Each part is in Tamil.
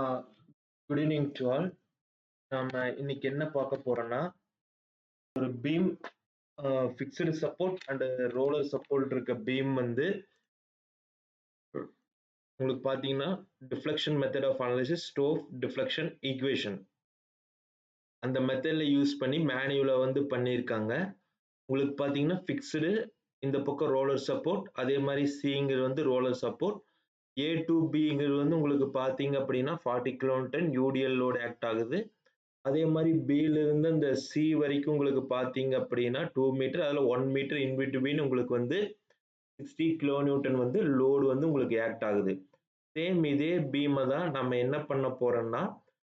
Uh, Good evening to all. நாம இன்னைக்கு என்ன பார்க்க போறோம்னா ஒரு beam fixed support and roller support இருக்க பீம் வந்து உங்களுக்கு பார்த்தீங்கன்னா டிஃப்ளெக்ஷன் மெத்தட் ஆஃப் அனாலிசிஸ் ஸ்டோக் டிஃப்ளெக்ஷன் ஈக்குவேஷன் அந்த மெத்தட்ல யூஸ் பண்ணி மேனுவலா வந்து பண்ணியிருக்காங்க. உங்களுக்கு பார்த்தீங்கன்னா ஃபிக்ஸ்டு இந்த பக்கம் ரோலர் சப்போர்ட், அதே மாதிரி சிங்கிறது வந்து ரோலர் சப்போர்ட், ஏ டு பிங்கிறது வந்து உங்களுக்கு பார்த்தீங்க அப்படின்னா 40 கிலோமீட்டர் யூடிஎல் லோடு ஆக்ட் ஆகுது. அதே மாதிரி பில இருந்து இந்த சி வரைக்கும் உங்களுக்கு பார்த்தீங்க அப்படின்னா 2 மீட்டர், அதில் 1 மீட்டர் இன் பிட்வீன் உங்களுக்கு வந்து 60 கிலோ நியூட்டன் வந்து லோடு வந்து உங்களுக்கு ஆக்ட் ஆகுது. சேம் இதே பீமை தான் நம்ம என்ன பண்ண போறோம்னா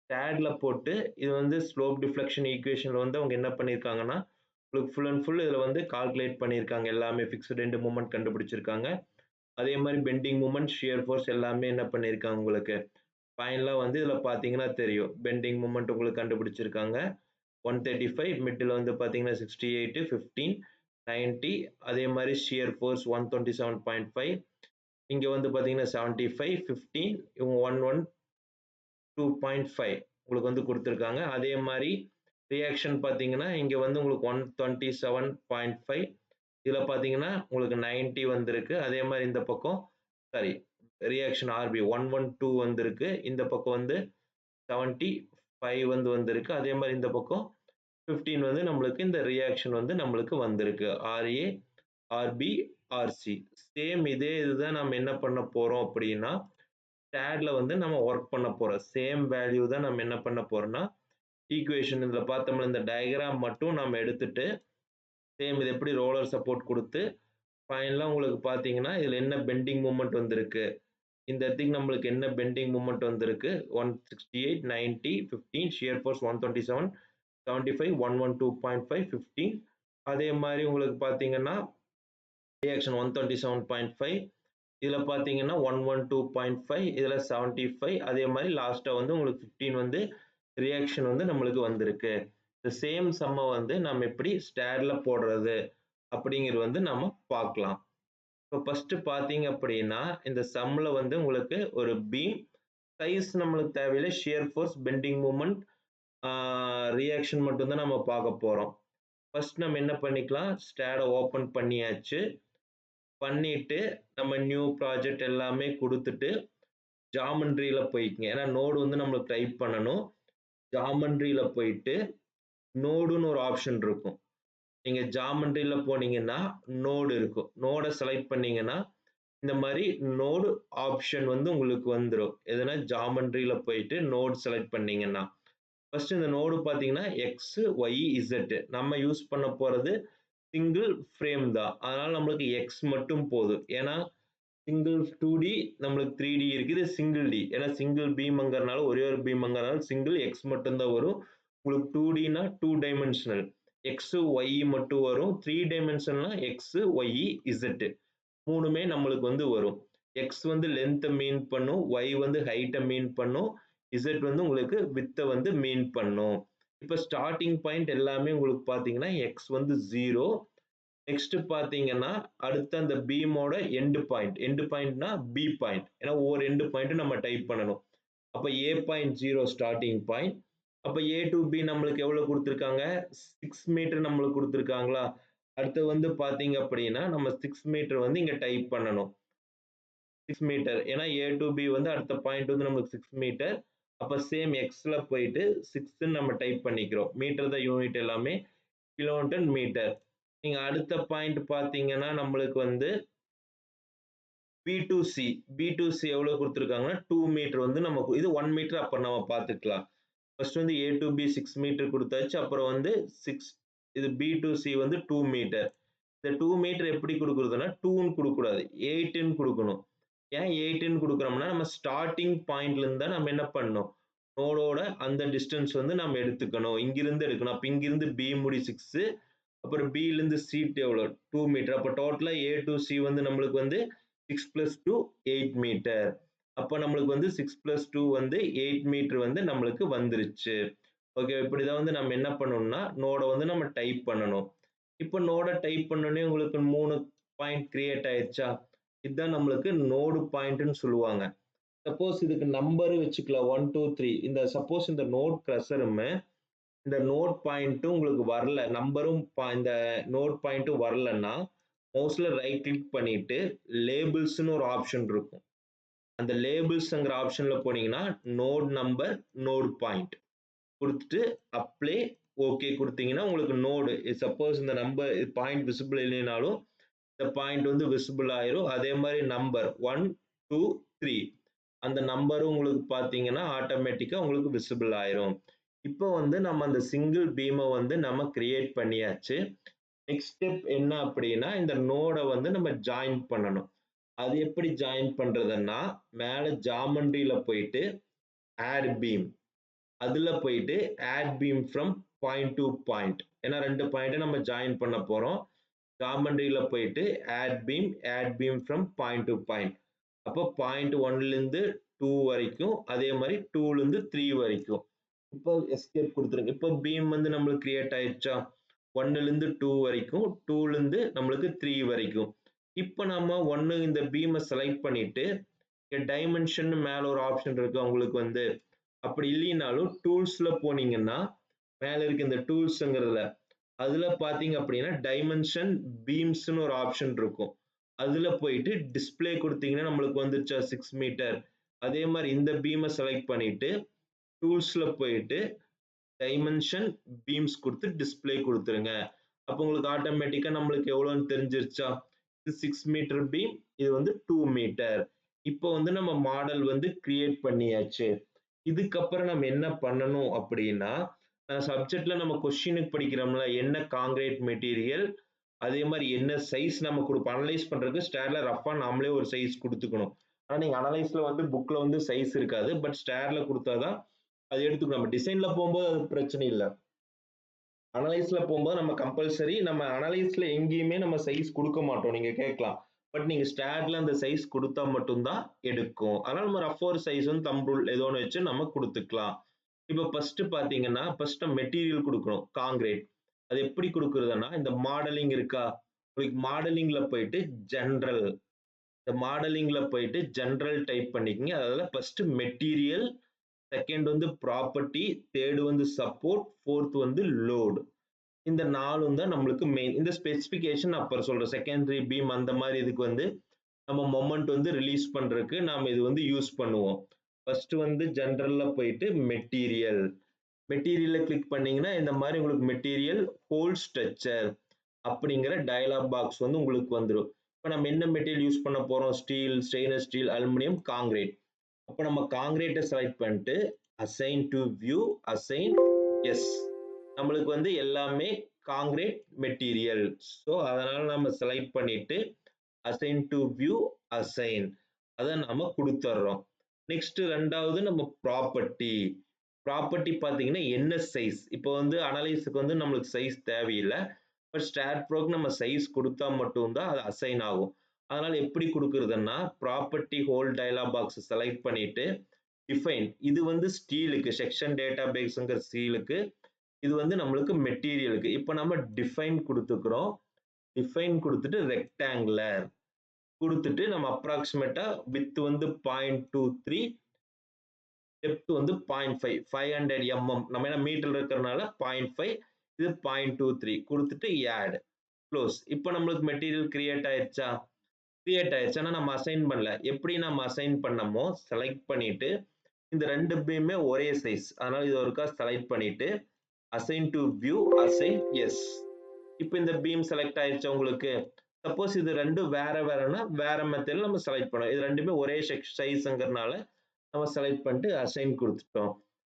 டேட்ல போட்டு இது வந்து ஸ்லோப் டிஃப்ளெக்ஷன் ஈக்குவேஷன்ல வந்து அவங்க என்ன பண்ணியிருக்காங்கன்னா உங்களுக்கு ஃபுல் அண்ட் ஃபுல் இதில் வந்து கால்குலேட் பண்ணியிருக்காங்க. எல்லாமே ஃபிக்ஸ்டு ரெண்டு மூமெண்ட் கண்டுபிடிச்சிருக்காங்க. அதே மாதிரி பெண்டிங் மூமெண்ட், ஷியர் ஃபோர்ஸ் எல்லாமே என்ன பண்ணியிருக்காங்க உங்களுக்கு ஃபைனலாக வந்து இதில் பார்த்தீங்கன்னா தெரியும். பெண்டிங் மூமெண்ட் உங்களுக்கு கண்டுபிடிச்சிருக்காங்க 135, மிடில் வந்து பார்த்தீங்கன்னா 68, 15, 90, அதே மாதிரி ஷியர் ஃபோர்ஸ் 127.5, இங்கே வந்து பார்த்தீங்கன்னா 75, 15, இவங்க 112.5 உங்களுக்கு வந்து கொடுத்துருக்காங்க. அதே மாதிரி ரியாக்ஷன் பார்த்தீங்கன்னா இங்கே வந்து உங்களுக்கு 127.5, இதில் பார்த்தீங்கன்னா உங்களுக்கு 90 வந்திருக்கு. அதே மாதிரி இந்த பக்கம் சாரி ரியாக்ஷன் ஆர்பி 112 வந்திருக்கு. இந்த பக்கம் வந்து 75 வந்து வந்திருக்கு. அதே மாதிரி இந்த பக்கம் 15 வந்து நம்மளுக்கு இந்த ரியாக்ஷன் வந்து நம்மளுக்கு வந்திருக்கு. RA, RB, RC. சேம் இதே இதுதான் நம்ம என்ன பண்ண போறோம் அப்படின்னா டேட்ல வந்து நம்ம ஒர்க் பண்ண போறோம். சேம் வேல்யூ தான் நம்ம என்ன பண்ண போறோம்னா ஈக்குவேஷன் இதில் பார்த்தோம்னா இந்த டயக்ராம் மட்டும் நம்ம எடுத்துட்டு சேம் இது எப்படி ரோலர் சப்போர்ட் கொடுத்து ஃபைனலாக உங்களுக்கு பார்த்தீங்கன்னா இதில் என்ன பெண்டிங் மூமெண்ட் வந்திருக்கு, இந்த இடத்துக்கு நம்மளுக்கு என்ன பெண்டிங் மூமெண்ட் வந்திருக்கு 168, 90, 15, ஷியர் ஃபோர்ஸ் 127, 75, 112.5, 15, அதே மாதிரி உங்களுக்கு பார்த்தீங்கன்னா ரியாக்ஷன் 127.5, இதில் பார்த்தீங்கன்னா 112.5, இதில் 75, அதே மாதிரி லாஸ்ட்டாக வந்து உங்களுக்கு 15 வந்து ரியாக்ஷன் வந்து நம்மளுக்கு வந்திருக்கு. இந்த சேம் சம்மை வந்து நம்ம எப்படி ஸ்டேட்ல போடுறது அப்படிங்கிறது வந்து நம்ம பார்க்கலாம். இப்போ ஃபர்ஸ்ட் பார்த்தீங்க அப்படின்னா இந்த சம்மில் வந்து உங்களுக்கு ஒரு பீம் சைஸ் நம்மளுக்கு தேவையில்லை, shear force, bending moment, reaction மட்டும்தான் நம்ம பார்க்க போகிறோம். ஃபர்ஸ்ட் நம்ம என்ன பண்ணிக்கலாம், ஸ்டேடை ஓப்பன் பண்ணியாச்சு. பண்ணிட்டு நம்ம நியூ ப்ராஜெக்ட் எல்லாமே கொடுத்துட்டு ஜாமெண்ட்ரியில் போய்க்குங்க. ஏன்னா நோடு வந்து நம்மளுக்கு டைப் பண்ணணும். ஜாமெண்ட்ரியில் போயிட்டு நோடுன்னு ஒரு ஆப்ஷன் இருக்கும். நீங்க ஜாமெண்ட்ரியில போனீங்கன்னா நோடு இருக்கும். நோடை செலக்ட் பண்ணீங்கன்னா இந்த மாதிரி நோடு ஆப்ஷன் வந்து உங்களுக்கு வந்துடும். எதுனா ஜாமெண்ட்ரியில போயிட்டு நோடு செலக்ட் பண்ணீங்கன்னா ஃபர்ஸ்ட் இந்த நோடு பார்த்தீங்கன்னா எக்ஸ், ஒய், இசட் நம்ம யூஸ் பண்ண போறது சிங்கிள் ஃப்ரேம் தான். அதனால நம்மளுக்கு எக்ஸ் மட்டும் போதும். ஏன்னா சிங்கிள் 2D நம்மளுக்கு 3D இருக்குது, சிங்கிள் டி ஏன்னா சிங்கிள் பீம்ங்கிறனால ஒரே ஒரு பீம்ங்கிறனால சிங்கிள் எக்ஸ் மட்டும்தான் வரும். உங்களுக்கு 2Dனா 2 டைமென்ஷனல் எக்ஸ் ஒய் மட்டும் வரும். 3 டைமென்ஷன்னா எக்ஸ் ஒய் இசட் மூணுமே நம்மளுக்கு வந்து வரும். எக்ஸ் வந்து லென்த்தை மீன் பண்ணும், ஒய் வந்து ஹைட்டை மீன் பண்ணும், இசட் வந்து உங்களுக்கு வித்தை வந்து மீன் பண்ணும். இப்போ ஸ்டார்டிங் பாயிண்ட் எல்லாமே உங்களுக்கு பார்த்தீங்கன்னா எக்ஸ் வந்து 0. நெக்ஸ்ட் பார்த்தீங்கன்னா அடுத்த அந்த பீமோட எண்டு பாயிண்ட்னா பி பாயிண்ட். ஏன்னா ஒவ்வொரு எண்டு பாயிண்ட்டும் நம்ம டைப் பண்ணணும். அப்போ ஏ பாயிண்ட் 0 ஸ்டார்டிங் பாயிண்ட். அப்போ ஏ டு பி நம்மளுக்கு எவ்வளோ கொடுத்துருக்காங்க, 6 மீட்டர் நம்மளுக்கு கொடுத்துருக்காங்களா. அடுத்து வந்து பார்த்தீங்க அப்படின்னா நம்ம 6 மீட்டர் வந்து இங்கே டைப் பண்ணணும். 6 மீட்டர் ஏன்னா ஏ டு பி வந்து அடுத்த பாயிண்ட் வந்து நம்மளுக்கு 6 மீட்டர். அப்போ சேம் எக்ஸ்ல போயிட்டு 6 நம்ம டைப் பண்ணிக்கிறோம். மீட்டர் தான் யூனிட் எல்லாமே, கிலோமீட்டர் மீட்டர். நீங்க அடுத்த பாயிண்ட் பார்த்தீங்கன்னா நம்மளுக்கு வந்து பி டு சி எவ்வளோ கொடுத்துருக்காங்கன்னா 2 மீட்டர் வந்து நம்ம இது 1 மீட்டர் அப்புறம் நம்ம பார்த்துக்கலாம். ஃபர்ஸ்ட் வந்து ஏ டு பி 6 மீட்டர் கொடுத்தாச்சு. அப்புறம் வந்து 6 இது பி டு சி வந்து 2 மீட்டர். இந்த 2 மீட்டர் எப்படி கொடுக்குறதுன்னா 2ன்னு கொடுக்கக்கூடாது, 8ன்னு கொடுக்கணும். ஏன் 8ன்னு கொடுக்குறோம்னா நம்ம ஸ்டார்டிங் பாயிண்ட்ல இருந்து தான் நம்ம என்ன பண்ணணும், நோடோட அந்த டிஸ்டன்ஸ் வந்து நம்ம எடுத்துக்கணும். இங்கிருந்து எடுக்கணும். அப்போ இங்கிருந்து பி முடி 6, அப்புறம் பிலேருந்து சி எவ்வளோ 2 மீட்டர். அப்போ டோட்டலாக ஏ டு சி வந்து நம்மளுக்கு வந்து 6 + 2 8 மீட்டர். அப்போ நம்மளுக்கு வந்து 6 + 2 வந்து 8 மீட்டர் வந்து நம்மளுக்கு வந்துருச்சு. ஓகே, இப்படிதான் வந்து நம்ம என்ன பண்ணணும்னா நோட வந்து நம்ம டைப் பண்ணணும். இப்போ நோட டைப் பண்ணோடனே உங்களுக்கு 3 பாயிண்ட் கிரியேட் ஆயிடுச்சா. இதுதான் நம்மளுக்கு நோடு பாயிண்ட்னு சொல்லுவாங்க. சப்போஸ் இதுக்கு நம்பர் வச்சுக்கலாம் 1 2 3 இந்த சப்போஸ் இந்த நோட் கர்சருமே இந்த நோட் பாயிண்ட்டும் உங்களுக்கு வரல நம்பரும் இந்த நோட் பாயிண்ட்டும் வரலன்னா மவுஸ்ல ரைட் கிளிக் பண்ணிட்டு லேபிள்ஸ்னு ஒரு ஆப்ஷன் இருக்கும். அந்த லேபிள்ஸ்ங்கிற ஆப்ஷன்ல போனீங்கன்னா நோட் நம்பர் நோட் பாயிண்ட் கொடுத்துட்டு அப்ளை ஓகே கொடுத்தீங்கன்னா உங்களுக்கு நோடு சப்போஸ் இந்த நம்பர் பாயிண்ட் விசிபிள் இல்லைனாலும் இந்த பாயிண்ட் வந்து விசிபிள் ஆயிரும். அதே மாதிரி நம்பர் 1 2 3 அந்த நம்பரும் உங்களுக்கு பார்த்தீங்கன்னா ஆட்டோமேட்டிக்கா உங்களுக்கு விசிபிள் ஆயிரும். இப்போ வந்து நம்ம அந்த சிங்கிள் பீமை வந்து நம்ம கிரியேட் பண்ணியாச்சு. நெக்ஸ்ட் ஸ்டெப் என்ன அப்படின்னா இந்த நோட வந்து நம்ம ஜாயின் பண்ணணும். அது எப்படி ஜாயின் பண்றதுன்னா மேல ஜாமெண்ட்ரியில போயிட்டு ஆட் பீம் அதுல போயிட்டு add beam from point to point ஏன்னா ரெண்டு பாயிண்ட் நம்ம ஜாயின் பண்ண போறோம். ஜாமெண்ட்ரியில போயிட்டு add beam from point to point அப்போ பாயிண்ட் 1ல இருந்து 2 வரைக்கும் அதே மாதிரி 2ல இருந்து 3 வரைக்கும். இப்போ எஸ்கேப் கொடுத்துருங்க. இப்போ பீம் வந்து நம்மளுக்கு கிரியேட் ஆயிடுச்சா 1ல இருந்து 2 வரைக்கும் 2ல இருந்து நம்மளுக்கு 3 வரைக்கும். இப்போ நம்ம ஒன்னு இந்த பீமை செலக்ட் பண்ணிட்டு டைமென்ஷன் மேல ஒரு ஆப்ஷன் இருக்கு உங்களுக்கு வந்து அப்படி இல்லைனாலும் டூல்ஸ்ல போனீங்கன்னா மேல இருக்க இந்த டூல்ஸ்ங்கிறதுல அதுல பாத்தீங்க அப்படின்னா டைமென்ஷன் பீம்ஸ்னு ஒரு ஆப்ஷன் இருக்கும். அதுல போயிட்டு டிஸ்பிளே கொடுத்தீங்கன்னா நம்மளுக்கு வந்துருச்சா 6 மீட்டர். அதே மாதிரி இந்த பீமை செலக்ட் பண்ணிட்டு டூல்ஸ்ல போயிட்டு டைமென்ஷன் பீம்ஸ் கொடுத்து டிஸ்பிளே கொடுத்துருங்க. அப்போ உங்களுக்கு ஆட்டோமேட்டிக்கா நம்மளுக்கு எவ்வளவுன்னு தெரிஞ்சிருச்சா இது 6 மீட்டர் பீம் இது வந்து 2 மீட்டர். இப்போ வந்து நம்ம மாடல் வந்து கிரியேட் பண்ணியாச்சு. இதுக்கப்புறம் நம்ம என்ன பண்ணணும் அப்படின்னா சப்ஜெக்ட்ல நம்ம கொஸ்டினுக்கு படிக்கிறோம்ல என்ன காங்கிரீட் மெட்டீரியல் அதே மாதிரி என்ன சைஸ் நம்ம கொடுப்போம் அனலைஸ் பண்றதுக்கு ஸ்டேர்ல ரஃபா நாமளே ஒரு சைஸ் கொடுத்துக்கணும். ஆனா நீங்க அனலைஸ்ல வந்து புக்ல வந்து சைஸ் இருக்காது பட் ஸ்டேர்ல கொடுத்தாதான் அது எடுத்துக்கணும். நம்ம டிசைன்ல போகும்போது அது பிரச்சனை இல்லை. அனலைஸ்ல போகும்போது நம்ம கம்பல்சரி நம்ம அனலைஸ்ல எங்கேயுமே நம்ம சைஸ் கொடுக்க மாட்டோம். நீங்க கேட்கலாம் பட் நீங்க ஸ்டேட்ல அந்த சைஸ் கொடுத்தா மட்டும்தான் எடுக்கும். அதனால நம்ம ரஃப் ஒரு சைஸ் வந்து தம் ரூல் ஏதோ ஒன்று வச்சு நம்ம கொடுத்துக்கலாம். இப்போ ஃபர்ஸ்ட் பாத்தீங்கன்னா ஃபர்ஸ்ட் மெட்டீரியல் கொடுக்கணும் காங்கிரீட். அது எப்படி கொடுக்கறதுன்னா இந்த மாடலிங் இருக்கா மாடலிங்ல போயிட்டு ஜெனரல் இந்த மாடலிங்ல போயிட்டு ஜெனரல் டைப் பண்ணிக்கங்க. அதுல ஃபர்ஸ்ட் மெட்டீரியல் செகண்ட் வந்து ப்ராப்பர்ட்டி தேர்ட் வந்து சப்போர்ட் ஃபோர்த் வந்து லோடு. இந்த நாலும் தான் நம்மளுக்கு மெயின். இந்த ஸ்பெசிபிகேஷன் அப்புறம் சொல்றேன். செகண்டரி பீம் அந்த மாதிரி இதுக்கு வந்து நம்ம மொமெண்ட் வந்து ரிலீஸ் பண்றதுக்கு நாம இது வந்து யூஸ் பண்ணுவோம். ஃபர்ஸ்ட் வந்து ஜெனரல்ல போயிட்டு மெட்டீரியல் மெட்டீரியல்ல கிளிக் பண்ணீங்கன்னா இந்த மாதிரி உங்களுக்கு மெட்டீரியல் ஹோல் ஸ்ட்ரக்சர் அப்படிங்கிற டயலாக் பாக்ஸ் வந்து உங்களுக்கு வந்துடும். இப்போ நம்ம என்ன மெட்டீரியல் யூஸ் பண்ண போறோம் steel stainless steel aluminium concrete. அப்போ நம்ம காங்கிரீட்டை செலக்ட் பண்ணிட்டு assign to view assign yes நம்மளுக்கு வந்து எல்லாமே காங்கிரீட் மெட்டீரியல். ஸோ அதனால நம்ம செலக்ட் பண்ணிட்டு அசைன் டு வியூ அசைன் அதை நம்ம கொடுத்துட்றோம். நெக்ஸ்ட் ரெண்டாவது நம்ம ப்ராப்பர்ட்டி ப்ராப்பர்ட்டி பார்த்தீங்கன்னா என்ன சைஸ். இப்போ வந்து அனலைஸுக்கு வந்து நம்மளுக்கு சைஸ் தேவையில்லை பட் ஸ்டாட் ப்ரோக்கு நம்ம சைஸ் கொடுத்தா மட்டும்தான் அது அசைன் ஆகும். அதனால எப்படி கொடுக்குறதுன்னா property whole dialog box select பண்ணிட்டு டிஃபைன் இது வந்து ஸ்டீலுக்கு செக்ஷன் டேட்டா பேஸ்ங்கிற ஸ்டீலுக்கு இது வந்து நம்மளுக்கு மெட்டீரியலுக்கு. இப்போ நம்ம டிஃபைன் கொடுத்துக்கிறோம். டிஃபைன் கொடுத்துட்டு ரெக்டாங்குலர் கொடுத்துட்டு நம்ம அப்ராக்சிமேட்டா வித் வந்து 0.23 டெப்த் வந்து 0.5 500 mm நம்ம என்ன மீட்டர் இருக்கிறதுனால 0.5 இது 0.23 கொடுத்துட்டு ஆட் க்ளோஸ். இப்போ நம்மளுக்கு மெட்டீரியல் கிரியேட் ஆயிடுச்சா கிரியேட் ஆயிடுச்சு. ஆனா நம்ம அசைன் பண்ணல. எப்படி நம்ம அசைன் பண்ணமோ செலக்ட் பண்ணிட்டு இந்த ரெண்டு பீமே ஒரே சைஸ் அதனால இது ஒருக்கா செலக்ட் பண்ணிட்டு assign to view assign S. இப்போ இந்த பீம் செலக்ட் ஆயிடுச்சு உங்களுக்கு. சப்போஸ் இது ரெண்டும் வேற வேறனா வேற மெத்தட்ல நம்ம செலக்ட் பண்ணோம். இது ரெண்டுமே ஒரே சைஸ்ங்கிறதுனால நம்ம செலக்ட் பண்ணிட்டு அசைன் கொடுத்துட்டோம்.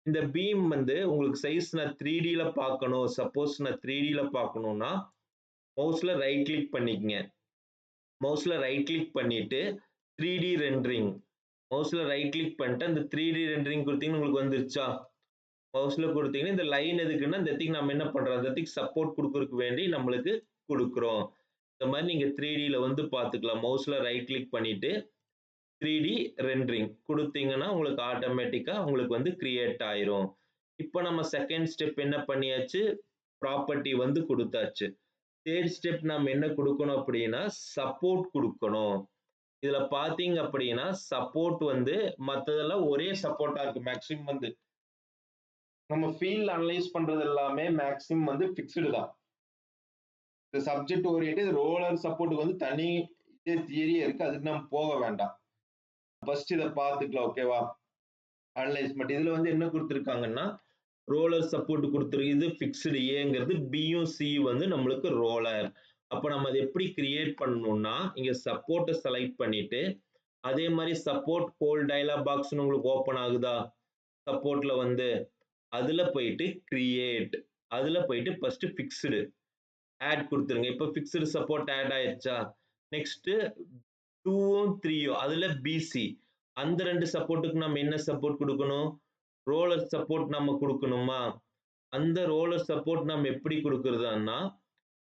இந்த பீம் வந்து உங்களுக்கு சைஸ் நான் 3Dல பார்க்கணும். சப்போஸ் நான் 3Dல பார்க்கணும்னா மவுஸ்ல ரைட் கிளிக் பண்ணிக்கங்க. மவுஸ்ல ரைட் கிளிக் பண்ணிட்டு 3D ரெண்டரிங் மவுஸ்ல ரைட் கிளிக் பண்ணிட்டு அந்த 3D ரெண்டரிங் கொடுத்தீங்கன்னா உங்களுக்கு வந்துருச்சா மவுஸ்ல கொடுத்தீங்கன்னா இந்த லைன் எதுக்குன்னா இந்த இடத்துக்கு நம்ம என்ன பண்றோம் அந்த இடத்துக்கு சப்போர்ட் கொடுக்கறதுக்கு வேண்டி நம்மளுக்கு கொடுக்குறோம். இந்த மாதிரி நீங்க 3Dல வந்து பார்த்துக்கலாம். மவுஸ்ல ரைட் கிளிக் பண்ணிட்டு 3D ரெண்டரிங் கொடுத்தீங்கன்னா உங்களுக்கு ஆட்டோமேட்டிக்கா உங்களுக்கு வந்து கிரியேட் ஆயிரும். இப்போ நம்ம செகண்ட் ஸ்டெப் என்ன பண்ணியாச்சு ப்ராப்பர்ட்டி வந்து கொடுத்தாச்சு. தேர்ட் ஸ்டெப் நம்ம என்ன கொடுக்கணும் அப்படின்னா சப்போர்ட் கொடுக்கணும். இதுல பாத்தீங்க அப்படின்னா சப்போர்ட் வந்து மத்ததெல்லாம் ஒரே சப்போர்ட்டா இருக்கு. மேக்ஸிமம் வந்து நம்ம ஃபீல்ட் அனலைஸ் பண்றது எல்லாமே மேக்ஸிமம் வந்து ஃபிக்ஸ்டு தான். இந்த சப்ஜெக்ட் ஓரியன்டட் ரோலர் சப்போர்ட்டுக்கு வந்து தனி தியரியே இருக்கு. அதுக்கு நம்ம போக வேண்டாம். ஃபர்ஸ்ட் இத பாத்துக்கலாம். ஓகேவா? அனலைஸ்மென்ட் இதுல வந்து என்ன கொடுத்திருக்காங்கன்னா ரோலர் சப்போர்ட் கொடுத்திருக்கு. இது ஃபிக்ஸ்டு ஏங்கிறது, பியும் சி வந்து நம்மளுக்கு ரோலர். அப்ப நம்ம அதை எப்படி கிரியேட் பண்ணணும்னா இங்க சப்போர்ட்டை செலக்ட் பண்ணிட்டு அதே மாதிரி சப்போர்ட் கோல் டயலாக் பாக்ஸ் உங்களுக்கு ஓபன் ஆகுதா? சப்போர்ட்ல வந்து அதுல போயிட்டு கிரியேட், அதுல போயிட்டு ஃபர்ஸ்ட் ஃபிக்ஸ்டு ஆட் கொடுத்துருங்க. இப்போ ஃபிக்ஸ்டு சப்போர்ட் ஆட் ஆயிருச்சா? நெக்ஸ்ட் 2ம் 3ம் அதுல பிசி அந்த ரெண்டு சப்போர்ட்டுக்கு நம்ம என்ன சப்போர்ட் கொடுக்கணும்? ரோலர் சப்போர்ட் நம்ம கொடுக்கணுமா? அந்த ரோலர் சப்போர்ட் நம்ம எப்படி கொடுக்கறதுன்னா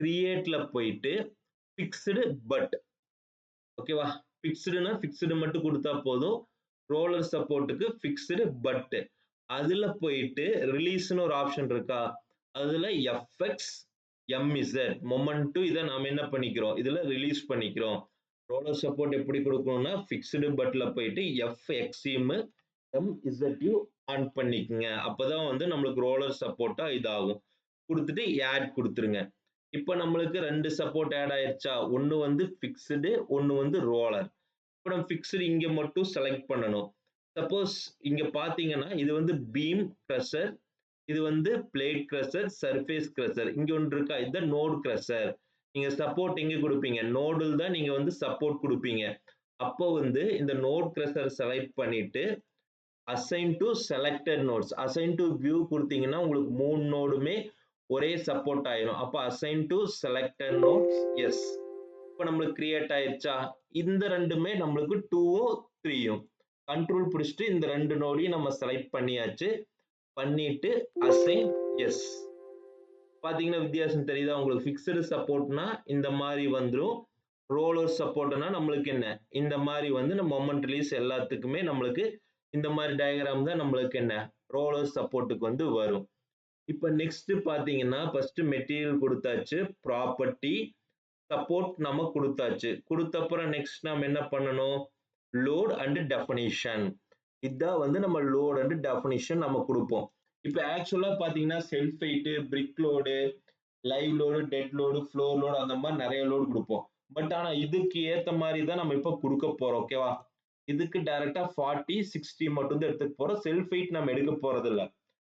கிரியேட்ல போயிட்டு ஃபிக்ஸ்டு பட், ஓகேவா? ஃபிக்ஸ்டுனா ஃபிக்ஸ்டு மட்டும் கொடுத்தா போதும். ரோலர் சப்போர்ட்டுக்கு ஃபிக்ஸ்டு பட் அதுல போயிட்டு ரிலீஸ்னு ஒரு ஆப்ஷன் இருக்கா? அதுல எஃப்எக்ஸ் எம்இசட் மொமெண்ட்டும் இதை நாம என்ன பண்ணிக்கிறோம்? இதுல ரிலீஸ் பண்ணிக்கிறோம். ரோலர் சப்போர்ட் எப்படி கொடுக்கணும்னா ஃபிக்ஸ்டு பட்ல போயிட்டு எஃப்எக்ஸியும் எம்இசட்டையும் ஆன் பண்ணிக்கங்க. அப்பதான் வந்து நம்மளுக்கு ரோலர் சப்போர்ட்டா இதாகும். கொடுத்துட்டு ஆட் கொடுத்துருங்க. இப்போ நம்மளுக்கு ரெண்டு சப்போர்ட் ஆட் ஆயிருச்சா? ஒன்னு வந்து ஃபிக்ஸ்டு, ஒன்னு வந்து ரோலர். இப்போ நம்ம ஃபிக்ஸ்டு இங்க மட்டும் செலக்ட் பண்ணணும். சப்போஸ் இங்க பாத்தீங்கன்னா இது வந்து பீம் க்ரஷர், இது வந்து பிளேட் க்ரஷர், சர்ஃபேஸ் க்ரஷர். இங்க ஒன்று இருக்கா? இது நோட் க்ரஷர். நீங்க சப்போர்ட் எங்க கொடுப்பீங்க? நோடில் தான் நீங்க வந்து சப்போர்ட் கொடுப்பீங்க. அப்போ வந்து இந்த நோட் க்ரஷர் செலக்ட் பண்ணிட்டு assign to selected nodes, assign to view கொடுத்தீங்கன்னா உங்களுக்கு 3 நோடுமே ஒரே சப்போர்ட் ஆயிரும். அப்ப assign to selected nodes yes. இப்போ நம்மளுக்கு கிரியேட் ஆயிருச்சா? இந்த ரெண்டுமே நம்மளுக்கு 2ம் 3ம் கண்ட்ரோல் பிடிச்சிட்டு இந்த ரெண்டு நோடையும் நம்ம செலக்ட் பண்ணியாச்சு. பண்ணிட்டு அசைன் எஸ். பாத்தீங்கன்னா வித்தியாசம் தெரியுதா உங்களுக்கு? ஃபிக்ஸ்டு சப்போர்ட்னா இந்த மாதிரி வந்துரும். ரோலர் சப்போர்ட்னா நம்மளுக்கு என்ன? இந்த மாதிரி வந்து நம்ம மொமெண்ட் ரிலீஸ் எல்லாத்துக்குமே நம்மளுக்கு இந்த மாதிரி டயக்ராம் தான் நம்மளுக்கு என்ன? ரோலர் சப்போர்ட்டுக்கு வந்து வரும். இப்போ நெக்ஸ்ட் பாத்தீங்கன்னா ஃபர்ஸ்ட் மெட்டீரியல் கொடுத்தாச்சு, ப்ராப்பர்ட்டி சப்போர்ட் நம்ம கொடுத்தாச்சு. கொடுத்தப்புறம் நெக்ஸ்ட் நம்ம என்ன பண்ணணும்? Load and definition. இதான் வந்து நம்ம லோட் அண்ட் டெஃபினிஷன் நம்ம கொடுப்போம். இப்போ ஆக்சுவலா பாத்தீங்கன்னா self weight, brick load, live load, dead load, floor load அந்த மாதிரி நிறைய லோடு கொடுப்போம். பட் ஆனா இதுக்கு ஏத்த மாதிரி தான் நம்ம இப்போ கொடுக்க போறோம். ஓகேவா? இதுக்கு டைரக்டா 40, 60 மட்டும் தான் எடுத்துக்க போறோம். செல்ஃப் வெயிட் நம்ம எடுக்க போறது இல்ல.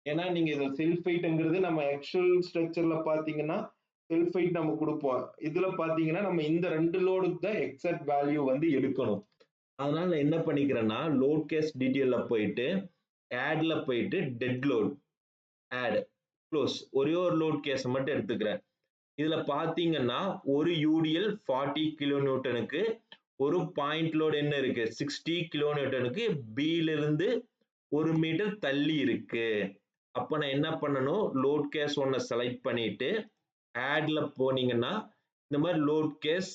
ஏன்னா நீங்க இது செல்ஃப் வெயிட்ங்கிறது நம்ம ஆக்சுவல் ஸ்ட்ரக்சர்ல பாத்தீங்கன்னா செல்ஃப் வெயிட் நம்ம கொடுப்போம். இதுல பாத்தீங்கன்னா நம்ம இந்த ரெண்டு லோடுக்கு தான் எக்ஸாக்ட் வேல்யூ வந்து எடுக்கணும். அதனால நான் என்ன பண்ணிக்கிறேன்னா லோட் கேஸ் டீடைல்ல போயிட்டு ஆட்ல போயிட்டு டெட் லோட் ஆட் க்ளோஸ் ஒரே ஒரு லோட் கேஸ் மட்டும் எடுத்துக்கிறேன். இதுல பாத்தீங்கன்னா ஒரு யூடிஎல் 40 கிலோ நியூட்டனுக்கு ஒரு பாயிண்ட் லோட் என்ன இருக்கு? 60 கிலோ நியூட்டனுக்கு பில இருந்து 1 மீட்டர் தள்ளி இருக்கு. அப்ப நான் என்ன பண்ணணும்? லோட் கேஸ் ஒன்ன செலக்ட் பண்ணிட்டு ஆட்ல போனீங்கன்னா இந்த மாதிரி லோட் கேஸ்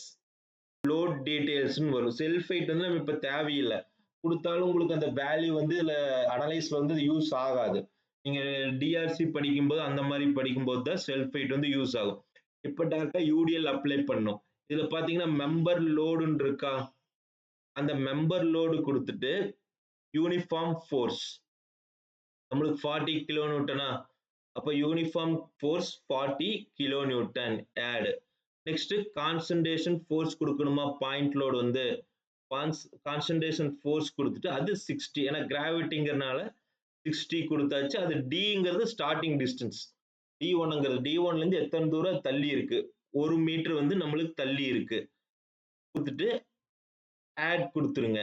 லோட் டீடைல்ஸ்னு வரும். செல்ஃப் வெயிட் வந்து நம்ம இப்ப தேவையில்லை. கொடுத்தாலும் உங்களுக்கு அந்த வேல்யூ வந்து இதுல அனலைஸ்ல வந்து யூஸ் ஆகாது. நீங்க டிஆர்சி படிக்கும்போது அந்த மாதிரி படிக்கும்போது தான் செல்ஃப் வெயிட் வந்து யூஸ் ஆகும். இப்ப டைரக்டா யூடிஎல் அப்ளை பண்ணும். இதுல பாத்தீங்கன்னா மெம்பர் லோடுன்னு இருக்கா? அந்த மெம்பர் லோடு கொடுத்துட்டு யூனிஃபார்ம் ஃபோர்ஸ் நம்மளுக்கு 40 கிலோ நியூட்டனா? அப்ப uniform force 40 kilo newton add. Next concentration force கொடுக்கணுமா? பாயிண்ட் லோடு வந்து கான்சன்ட்ரேஷன் ஃபோர்ஸ் கொடுத்துட்டு அது 60. ஏன்னா கிராவிட்டிங்கிறனால 60 கொடுத்தாச்சு. அது டிங்கிறது ஸ்டார்டிங் டிஸ்டன்ஸ். D1ங்கிறது D1ல இருந்து எத்தனை தூரம் தள்ளி இருக்கு? 1 மீட்டர் வந்து நம்மளுக்கு தள்ளி இருக்கு. கொடுத்துட்டு ஆட் கொடுத்துருங்க.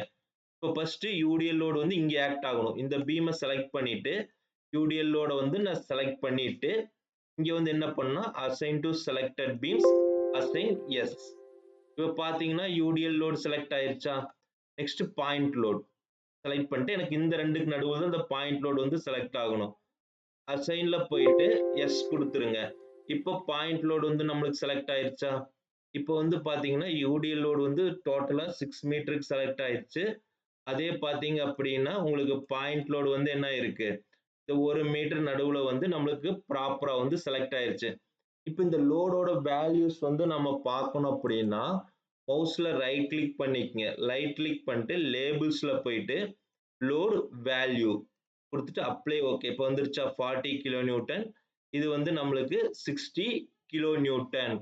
இப்போ ஃபர்ஸ்ட் யூடிஎல் லோடு வந்து இங்க ஆக்ட் ஆகணும். இந்த பீமை செலக்ட் பண்ணிட்டு யூடிஎல் லோட வந்து நான் செலக்ட் பண்ணிட்டு இங்க வந்து என்ன பண்ணா assign to selected beams assign S. இப்போ பாத்தீங்கன்னா யூடிஎல் லோடு செலக்ட் ஆயிருச்சா? நெக்ஸ்ட் பாயிண்ட் லோட் செலக்ட் பண்ணிட்டு எனக்கு இந்த ரெண்டுக்கு நடுவில் இந்த பாயிண்ட் லோடு வந்து செலக்ட் ஆகணும். அசைன்ல போயிட்டு எஸ் கொடுத்துருங்க. இப்போ பாயிண்ட் லோடு வந்து நம்மளுக்கு செலக்ட் ஆயிருச்சா? இப்போ வந்து பாத்தீங்கன்னா யூடிஎல் லோடு வந்து டோட்டலா 6 மீட்டருக்கு செலக்ட் ஆயிருச்சு. அதே பாத்தீங்க அப்படின்னா உங்களுக்கு பாயிண்ட் லோடு வந்து என்ன இருக்கு? இந்த 1 மீட்டர் நடுவுல வந்து நம்மளுக்கு ப்ராப்பரா வந்து செலக்ட் ஆயிருச்சு. இப்போ இந்த லோடோட வேல்யூஸ் வந்து நம்ம பார்க்கணும் அப்படின்னா மவுஸ்ல ரைட் கிளிக் பண்ணிக்கங்க. ரைட் கிளிக் பண்ணிட்டு லேபிள்ஸ்ல போயிட்டு லோட் வேல்யூ கொடுத்துட்டு அப்ளை ஓகே. இப்போ வந்துருச்சா 40 கிலோ நியூட்டன். இது வந்து நம்மளுக்கு 60 கிலோ நியூட்டன்.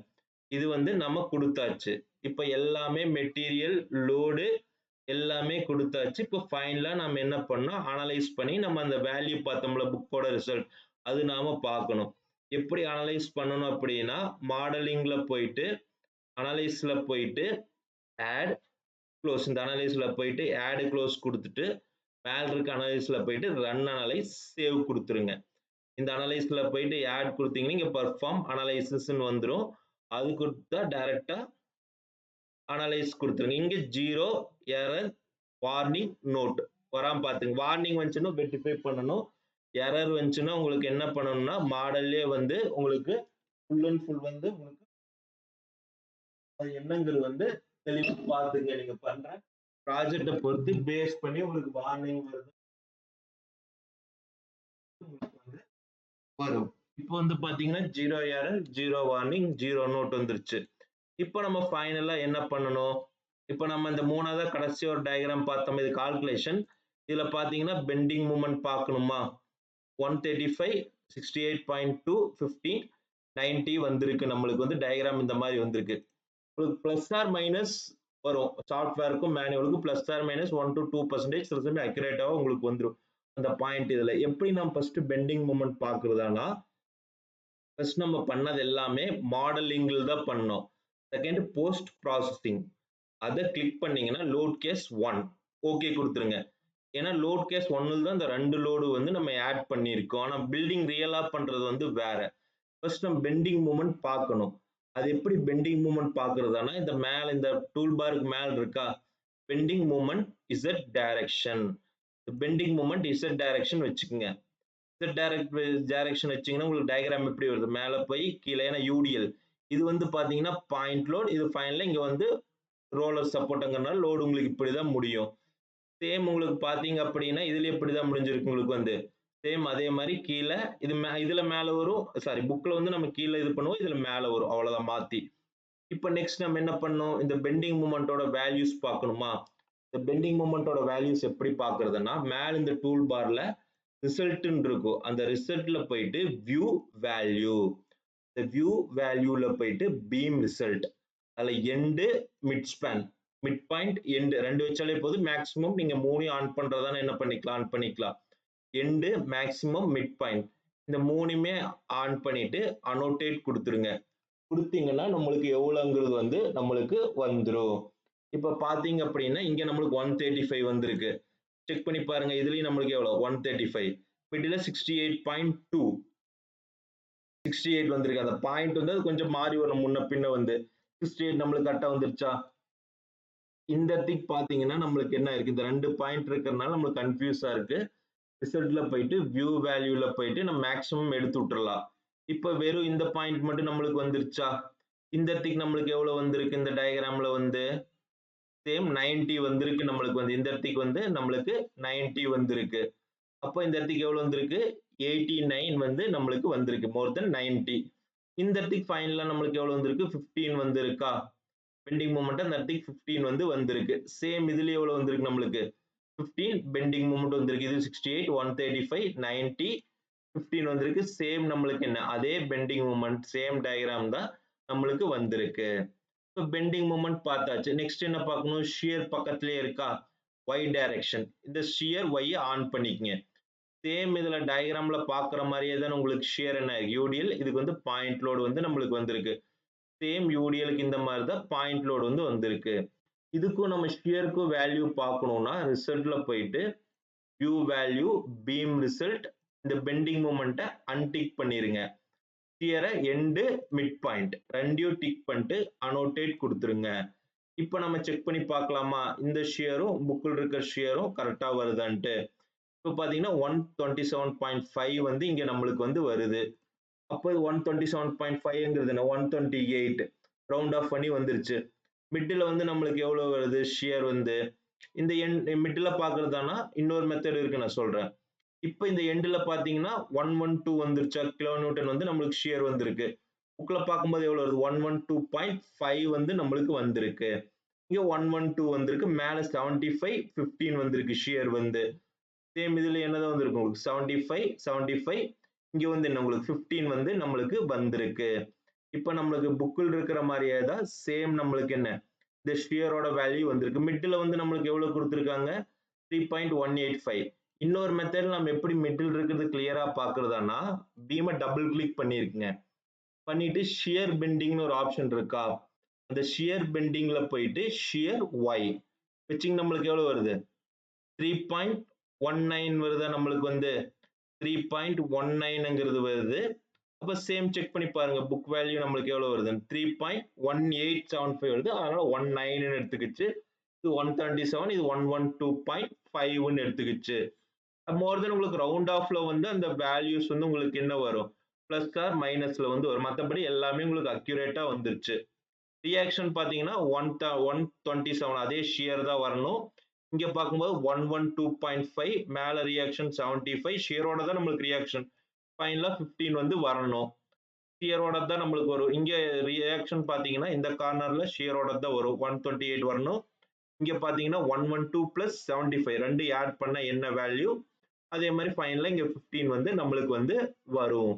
இது வந்து நம்ம கொடுத்தாச்சு. இப்போ எல்லாமே மெட்டீரியல் லோடு எல்லாமே கொடுத்தாச்சு. இப்போ ஃபைனலா நம்ம என்ன பண்ணோம், அனலைஸ் பண்ணி நம்ம அந்த வேல்யூ பார்த்தோம்ல புக்கோட ரிசல்ட், அது நாம பார்க்கணும். எப்படி அனலைஸ் பண்ணணும் அப்படின்னா, மாடலிங்ல போயிட்டு அனலைஸ்ல போயிட்டு ஆட் க்ளோஸ், இந்த அனலைஸ்ல போயிட்டு ஆட் க்ளோஸ் கொடுத்துட்டு மேல இருக்க அனலைஸ்ல போயிட்டு ரன் அனலைஸ் சேவ் கொடுத்துருங்க. இந்த அனலைஸ்ல போயிட்டு ஆட் கொடுத்தீங்கன்னா இங்க பெர்ஃபார்ம் அனலைசிஸ்ன்னு வந்துரும். அது கொடுத்தா டைரக்டா அனலைஸ் கொடுத்துருங்க. இங்க 0 எரர் வார்னிங் நோட் வராம பாத்துங்க. வார்னிங் வந்துச்சுன்னா வெரிஃபை பண்ணணும். எரர் வந்துச்சுன்னா உங்களுக்கு என்ன பண்ணணும்னா மாடல்லே வந்து உங்களுக்கு ஃபுல் அண்ட் ஃபுல் வந்து உங்களுக்கு அது என்னங்கிறது வந்து தெளிவா பாத்துங்க. நீங்க பண்ற ப்ராஜெக்ட பொறுத்து பேஸ் பண்ணி உங்களுக்கு வார்னிங் வருது உங்களுக்கு வந்து வரும். இப்போ வந்து பாத்தீங்கன்னா 0 எரர், 0 வார்னிங், 0 நோட் வந்துருச்சு. இப்போ நம்ம ஃபைனலா என்ன பண்ணணும்? இப்போ நம்ம இந்த மூணாவதா கடைசி ஒரு டயகிராம் பார்த்தோம். இது கால்குலேஷன். இதுல பாத்தீங்கன்னா பெண்டிங் மூமென்ட் பார்க்கணுமா? 135, 68.2, 15, 90 வந்திருக்கு. நம்மளுக்கு வந்து டயகிராம் இந்த மாதிரி வந்திருக்கு. உங்களுக்கு பிளஸ் ஆர் மைனஸ் வரும். சாஃப்ட்வேருக்கும் மேனுவலுக்கும் பிளஸ் ஆர் மைனஸ் 1 to 2% சில சமயம் அக்யூரேட்டாவும் உங்களுக்கு வந்துடும். அந்த பாயிண்ட் இதுல எப்படி நம்ம ஃபர்ஸ்ட் பெண்டிங் மூமென்ட் பாக்குறதானா, ஃபர்ஸ்ட் நம்ம பண்ணது எல்லாமே மாடலிங்ல தான் பண்ணோம். Second post processing. அதை கிளிக் பண்ணீங்கன்னா லோட் கேஸ் 1 ஓகே கொடுத்துருங்க. ஏன்னா லோட் கேஸ் 1ல தான் இந்த ரெண்டு லோடு வந்து நம்ம ஆட் பண்ணியிருக்கோம். ஆனா பில்டிங் ரியலா பண்றது வந்து வேற. ஃபர்ஸ்ட் நம்ம பெண்டிங் மூமென்ட் பார்க்கணும். அது எப்படி பெண்டிங் மூமென்ட் பார்க்கறதானா, இந்த மேல இந்த டூல் பாருக்கு மேல இருக்கா bending moment Z direction. Bending moment Z direction வச்சுக்கோங்க. இசட் டைரக்ஷன் வச்சீங்கன்னா உங்களுக்கு டயகிராம் எப்படி வருது, மேல போய் கீழே. ஏன்னா யூடிஎல் இது வந்து பாத்தீங்கன்னா பாயிண்ட் லோட், இது ஃபைனலா இங்க வந்து ரோலர் சப்போர்ட்ங்கிறனால லோடு உங்களுக்கு இப்படிதான் முடியும். சேம் உங்களுக்கு பாத்தீங்க அப்படின்னா இதுல எப்படிதான் முடிஞ்சிருக்கு உங்களுக்கு வந்து சேம் அதே மாதிரி கீழே இது இதுல மேல வரும். சாரி புக்ல வந்து நம்ம கீழே இது பண்ணுவோம், இதுல மேல வரும். அவ்வளவுதான் மாத்தி. இப்போ நெக்ஸ்ட் நம்ம என்ன பண்ணோம், இந்த பெண்டிங் மூமென்ட்டோட வேல்யூஸ் பார்க்கணுமா? இந்த பெண்டிங் மூமென்ட்டோட வேல்யூஸ் எப்படி பார்க்கிறதுனா, மேல இந்த டூல் பார்ல ரிசல்ட்னு இருக்கும். அந்த ரிசல்ட்ல போயிட்டு வியூ வேல்யூ, இந்த வியூ வேல்யூல போயிட்டு பீம் ரிசல்ட், அதுல end mid span, mid point end ரெண்டு வச்சாலே போதும். மேக்ஸிமம் நீங்க மூணையும் ஆன் பண்றதானே என்ன பண்ணிக்கலாம், ஆன் பண்ணிக்கலாம். எண்டு மேக்ஸிமம் மிட் பாயிண்ட் இந்த மூணுமே ஆன் பண்ணிட்டு அனோட்டேட் கொடுத்துருங்க. கொடுத்தீங்கன்னா நம்மளுக்கு எவ்வளவுங்கிறது வந்து நம்மளுக்கு வந்துரும். இப்ப பாத்தீங்க அப்படின்னா இங்க நம்மளுக்கு 135 வந்திருக்கு. செக் பண்ணி பாருங்க. இதுலயும் நம்மளுக்கு எவ்வளவு 135. மிடில் 68.2 68 வந்திருக்கு. அந்த பாயிண்ட் வந்து அது கொஞ்சம் மாறி வரும் முன்ன பின்ன வந்து 68 நம்மளுக்கு கரெக்டா வந்துருச்சா? இந்த இடத்துக்கு பாத்தீங்கன்னா நம்மளுக்கு என்ன இருக்கு, இந்த ரெண்டு பாயிண்ட் இருக்கிறதுனால நம்மளுக்கு கன்ஃபியூஸா இருக்கு. ரிசல்ட்ல போயிட்டு வியூ வேல்யூல போயிட்டு நம்ம மேக்ஸிமம் எடுத்து விட்டுறலாம். இப்ப வெறும் இந்த பாயிண்ட் மட்டும் நம்மளுக்கு வந்துருச்சா? இந்த இடத்துக்கு நம்மளுக்கு எவ்வளவு வந்திருக்கு, இந்த டயகிராம்ல வந்து சேம் 90 வந்திருக்கு. நம்மளுக்கு வந்து இந்த இடத்துக்கு வந்து நம்மளுக்கு 90 வந்திருக்கு. அப்போ இந்த இடத்துக்கு எவ்வளவு வந்திருக்கு, 89 வந்து நம்மளுக்கு வந்திருக்கு. மோர் தென் 90. இந்த இடத்துக்கு ஃபைனலா நம்மளுக்கு எவ்வளவு வந்திருக்கு, 15 வந்திருக்கா? பெண்டிங் மூமெண்ட் அந்த இடத்துக்கு 15 வந்து வந்திருக்கு. சேம் இதுல எவ்வளவு வந்திருக்கு நம்மளுக்கு 15 பெண்டிங் மூமெண்ட் வந்திருக்கு. இது 68, 135, 90, 15 வந்திருக்கு. சேம் நம்மளுக்கு என்ன அதே பெண்டிங் மூமெண்ட் சேம் டயகிராம் தான் நம்மளுக்கு வந்திருக்கு. இப்போ பெண்டிங் மூமெண்ட் பார்த்தாச்சு. நெக்ஸ்ட் என்ன பார்க்கணும், ஷியர் பக்கத்திலே இருக்கா, ஒய் டைரக்ஷன். இந்த ஷியர் ஒய் ஆன் பண்ணிக்கங்க. சேம் இதுல டயகிராம்ல பாக்குற மாதிரியே தான் உங்களுக்கு ஷியர் என்ன யூடிஎல், இதுக்கு வந்து பாயிண்ட் லோடு வந்து நம்மளுக்கு வந்திருக்கு. சேம் யூடிஎலுக்கு இந்த மாதிரி தான் பாயிண்ட் லோடு வந்து வந்திருக்கு. இதுக்கும் நம்ம ஷியருக்கும் வேல்யூ பார்க்கணும்னா ரிசல்ட்ல போயிட்டு வியூ வேல்யூ பீம் ரிசல்ட், இந்த பெண்டிங் மூமெண்ட்டை அன்டிக் பண்ணிருங்க. ஷியரை எண்டு மிட் பாயிண்ட் ரெண்டையும் டிக் பண்ணிட்டு அனோட்டேட் கொடுத்துருங்க. இப்போ நம்ம செக் பண்ணி பார்க்கலாமா, இந்த ஷியரும் புக்கில் இருக்கிற ஷியரும் கரெக்டா வருதான்ட்டு. இப்போ பாத்தீங்கன்னா 127.5 வந்து இங்க நம்மளுக்கு வந்து வருது. அப்போ 127.5ங்கிறது என்ன 128 ரவுண்ட் ஆஃப் பண்ணி வந்துருச்சு. மிடில் வந்து நம்மளுக்கு எவ்வளவு வருது ஷியர் வந்து, இந்த மிடில் பாக்குறதானா இன்னொரு மெத்தட் இருக்கு நான் சொல்றேன். இப்போ இந்த எண்ட்ல பாத்தீங்கன்னா 112 வந்துருச்சா கிலோ நியூட்டன் வந்து நம்மளுக்கு ஷியர் வந்திருக்கு. புக்ல பார்க்கும்போது எவ்வளவு வருது 112.5 வந்து நம்மளுக்கு வந்திருக்கு. இங்க 112 வந்திருக்கு. மேல 75 15 வந்திருக்கு ஷியர் வந்து. சேம் இதுல என்னதான் வந்திருக்கும் உங்களுக்கு 75 75 இங்க வந்து என்ன உங்களுக்கு 15 வந்து நம்மளுக்கு வந்திருக்கு. இப்ப நம்மளுக்கு புக்கில் இருக்கிற மாதிரியே தான் சேம் நம்மளுக்கு என்ன இந்த ஷியரோட வேல்யூ வந்திருக்கு. மிடில் வந்து நம்மளுக்கு எவ்வளவு கொடுத்திருக்காங்க 3.185. இன்னொரு மெத்தட் நம்ம எப்படி மிடில் இருக்கிறது கிளியரா பாக்குறதானா பீமை டபுள் கிளிக் பண்ணிருக்குங்க. பண்ணிட்டு ஷியர் பெண்டிங்னு ஒரு ஆப்ஷன் இருக்கா, அந்த ஷியர் பெண்டிங்ல போயிட்டு ஷியர் ஒய் வச்சிங் நம்மளுக்கு எவ்வளவு வருது 3.19 வருதா நம்மளுக்கு வந்து 3.19ங்கிறது வருது. அப்ப சேம் செக் பண்ணி பாருங்க புக் வேல்யூ நம்மளுக்கு எவ்வளவு வருது 3.1875 வருது. அதனால 19 எடுத்துக்கிச்சு. இது 177 இது 112.5 எடுத்துக்கிச்சு. மோர் தென் உங்களுக்கு ரவுண்ட் ஆஃப்ல வந்து அந்த வேல்யூஸ் வந்து உங்களுக்கு என்ன வரும் பிளஸ் ஆர் மைனஸ்ல வந்து வரும். மற்றபடி எல்லாமே உங்களுக்கு அக்யூரேட்டா வந்துருச்சு. ரியாக்ஷன் பாத்தீங்கன்னா 127 அதே ஷியர் தான் வரணும். இங்க பார்க்கும்போது 112.5 மேல ரியாக்ஷன் 75 ஷியரோட தான் நம்மளுக்கு ரியாக்ஷன் ஃபைனலா 15 வந்து வரணும். ஷியரோட தான் நம்மளுக்கு வரும். இங்க ரியாக்ஷன் பாத்தீங்கன்னா இந்த கார்னர்ல ஷியரோட தான் வரும் 128 வரணும். இங்க பாத்தீங்கன்னா 112 பிளஸ் 75 ரெண்டு ஆட் பண்ண என்ன வேல்யூ அதே மாதிரி ஃபைனலா இங்க 15 வந்து நம்மளுக்கு வந்து வரும்.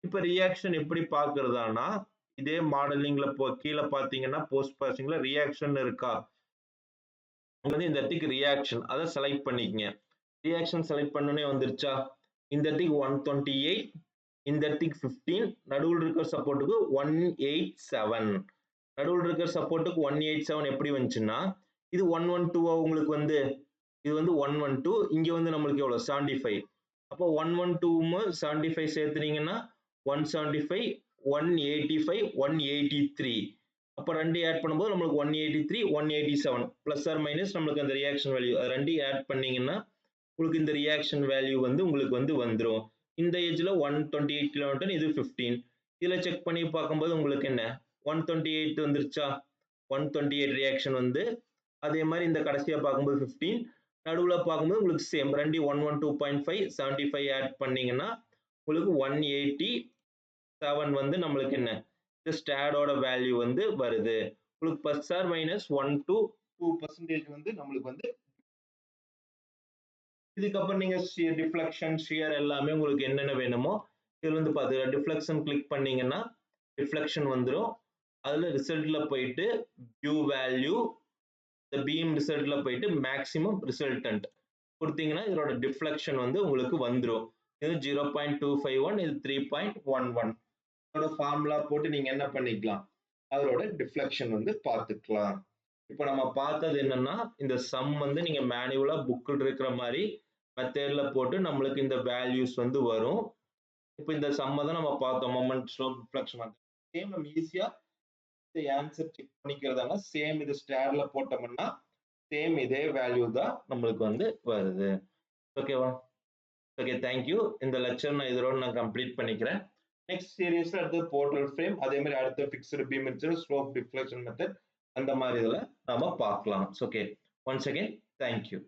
இப்ப ரியாக்ஷன் எப்படி பாக்குறதானா இதே மாடலிங்ல கீழே பாத்தீங்கன்னா போஸ்ட் ப்ராசஸிங்ல ரியாக்ஷன் இருக்கா, வந்து இந்த இடத்துக்கு ரியாக்ஷன் அதை செலக்ட் பண்ணிக்கங்க. ரியாக்ஷன் செலக்ட் பண்ணனே வந்துருச்சா, இந்த இடத்துக்கு 128 இந்த இடத்துக்கு 15 நடுவில் இருக்கிற சப்போர்ட்டுக்கு 187 நடுவில் இருக்கிற சப்போர்ட்டுக்கு 187 எப்படி வந்துச்சுன்னா இது 112 உங்களுக்கு வந்து இது வந்து 112 இங்க வந்து நம்மளுக்கு எவ்வளவு 75 அப்போ 112 75 சேர்த்துனீங்கன்னா 175 185 183 அப்ப ரெண்டு ஆட் பண்ணும்போது நம்மளுக்கு 183 187 பிளஸ் ஆர் மைனஸ் நம்மளுக்கு அந்த ரியாக்ஷன் வேல்யூ ரெண்டு ஆட் பண்ணீங்கன்னா உங்களுக்கு இந்த ரியாக்ஷன் வேல்யூ வந்து உங்களுக்கு வந்து வந்துரும். இந்த ஏஜ்ல 128 கிலோமீட்டர் இது 15 இதுல செக் பண்ணி பார்க்கும்போது உங்களுக்கு என்ன 128 வந்துருச்சா 128 ரியாக்ஷன் வந்து அதே மாதிரி இந்த கடைசியா பார்க்கும்போது 15 நடுவுல பார்க்கும்போது உங்களுக்கு சேம் ரெண்டு 112.5 75 ஆட் பண்ணீங்கன்னா உங்களுக்கு 187 வந்து நம்மளுக்கு என்ன இந்த ஸ்டாடோட வேல்யூ வந்து வருது. உங்களுக்கு பிளஸ் ஆர் மைனஸ் 1 to 2% வந்து நம்மளுக்கு வந்து இதுக்கப்புறம் நீங்க டிஃப்ளெக்ஷன் ஷியர் எல்லாமே உங்களுக்கு என்னென்ன வேணுமோ இதுல வந்து பாத்து டிஃப்ளெக்ஷன் கிளிக் பண்ணீங்கன்னா டிஃப்ளெக்ஷன் வந்துரும். அதுல ரிசல்ட்ல போயிட்டு வியூ வேல்யூ இந்த பீம் ரிசல்ட்ல போயிட்டு மேக்ஸிமம் ரிசல்டன்ட் கொடுத்தீங்கன்னா இதோட டிஃப்ளெக்ஷன் வந்து உங்களுக்கு வந்துரும். இது 0.251 இது 3.11 இதோட ஃபார்முலா போட்டு நீங்க என்ன பண்ணிக்கலாம் அதோட டிஃப்ளெக்ஷன் வந்து பார்த்துக்கலாம். இப்போ நம்ம பார்த்தது என்னன்னா இந்த சம் வந்து நீங்க மேனுவலா புக்கில் இருக்கிற மாதிரி மெத்தட்ல போட்டு நம்மளுக்கு இந்த வேல்யூஸ் வந்து வரும். இப்போ இந்த சம்ம தான் நம்ம பார்த்தோம் மொமெண்ட் ஸ்லோப் டிஃப்ளெக்ஷன் சேம் நம்ம ஈஸியா இந்த ஆன்சர் செக் பண்ணிக்கிறதால சேம் இது ஸ்டார்ல போட்டோம்னா சேம் இதே வேல்யூ தான் நம்மளுக்கு வந்து வருது. ஓகேவா? Okay thank you. இந்த லெக்சர் நான் இதோட நான் கம்ப்ளீட் பண்ணிக்கிறேன். நெக்ஸ்ட் சீரீஸ்ல அடுத்து போர்ட்டல் ஃப்ரேம் அதே மாதிரி அடுத்த fixed beam method slope deflection method அந்த மாதிரி இதுல நாம பார்க்கலாம். Okay once again thank you.